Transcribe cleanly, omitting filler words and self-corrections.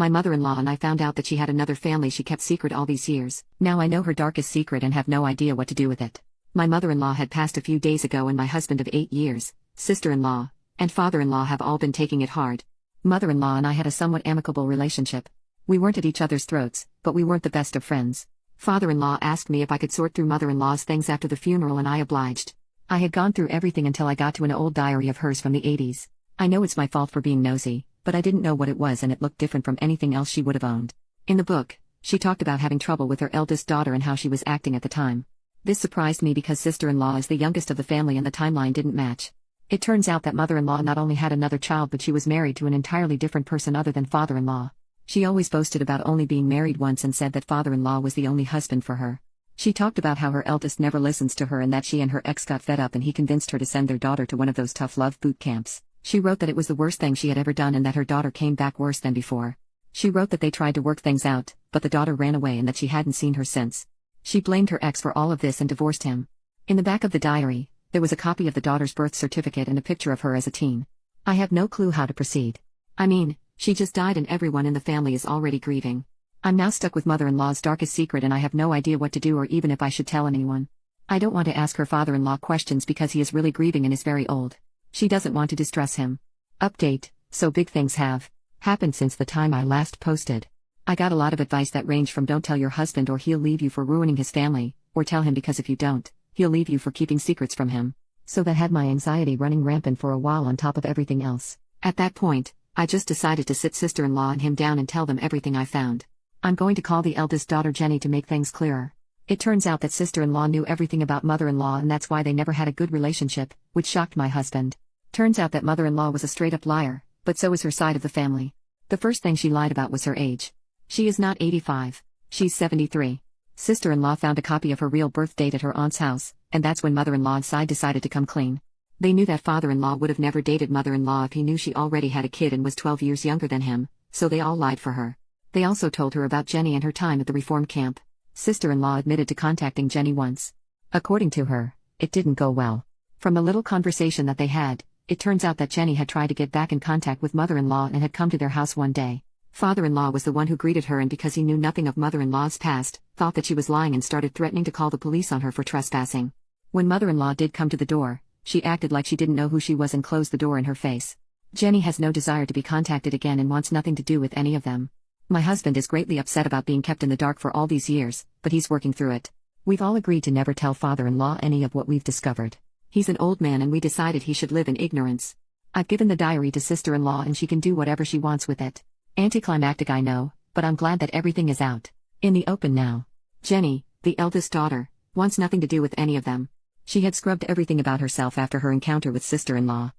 My mother-in-law and I found out that she had another family she kept secret all these years. Now I know her darkest secret and have no idea what to do with it. My mother-in-law had passed a few days ago and my husband of 8 years, sister-in-law, and father-in-law have all been taking it hard. Mother-in-law and I had a somewhat amicable relationship. We weren't at each other's throats, but we weren't the best of friends. Father-in-law asked me if I could sort through mother-in-law's things after the funeral and I obliged. I had gone through everything until I got to an old diary of hers from the 80s. I know it's my fault for being nosy, but I didn't know what it was and it looked different from anything else she would have owned. In the book, she talked about having trouble with her eldest daughter and how she was acting at the time. This surprised me because sister-in-law is the youngest of the family and the timeline didn't match. It turns out that mother-in-law not only had another child but she was married to an entirely different person other than father-in-law. She always boasted about only being married once and said that father-in-law was the only husband for her. She talked about how her eldest never listens to her and that she and her ex got fed up and he convinced her to send their daughter to one of those tough love boot camps. She wrote that it was the worst thing she had ever done and that her daughter came back worse than before. She wrote that they tried to work things out, but the daughter ran away and that she hadn't seen her since. She blamed her ex for all of this and divorced him. In the back of the diary, there was a copy of the daughter's birth certificate and a picture of her as a teen. I have no clue how to proceed. I mean, she just died and everyone in the family is already grieving. I'm now stuck with mother-in-law's darkest secret and I have no idea what to do or even if I should tell anyone. I don't want to ask her father-in-law questions because he is really grieving and is very old. She doesn't want to distress him. Update: so big things have happened since the time I last posted. I got a lot of advice that ranged from don't tell your husband or he'll leave you for ruining his family, or tell him because if you don't, he'll leave you for keeping secrets from him. So that had my anxiety running rampant for a while on top of everything else. At that point, I just decided to sit sister-in-law and him down and tell them everything I found. I'm going to call the eldest daughter Jenny to make things clearer. It turns out that sister-in-law knew everything about mother-in-law and that's why they never had a good relationship, which shocked my husband. Turns out that mother-in-law was a straight-up liar, but so is her side of the family. The first thing she lied about was her age. She is not 85. She's 73. Sister-in-law found a copy of her real birth date at her aunt's house, and that's when mother-in-law's side decided to come clean. They knew that father-in-law would have never dated mother-in-law if he knew she already had a kid and was 12 years younger than him, so they all lied for her. They also told her about Jenny and her time at the reform camp. Sister-in-law admitted to contacting Jenny once. According to her, it didn't go well. From the little conversation that they had, it turns out that Jenny had tried to get back in contact with mother-in-law and had come to their house one day. Father-in-law was the one who greeted her and because he knew nothing of mother-in-law's past, thought that she was lying and started threatening to call the police on her for trespassing. When mother-in-law did come to the door, she acted like she didn't know who she was and closed the door in her face. Jenny has no desire to be contacted again and wants nothing to do with any of them. My husband is greatly upset about being kept in the dark for all these years, but he's working through it. We've all agreed to never tell father-in-law any of what we've discovered. He's an old man and we decided he should live in ignorance. I've given the diary to sister-in-law and she can do whatever she wants with it. Anticlimactic, I know, but I'm glad that everything is out in the open now. Jenny, the eldest daughter, wants nothing to do with any of them. She had scrubbed everything about herself after her encounter with sister-in-law.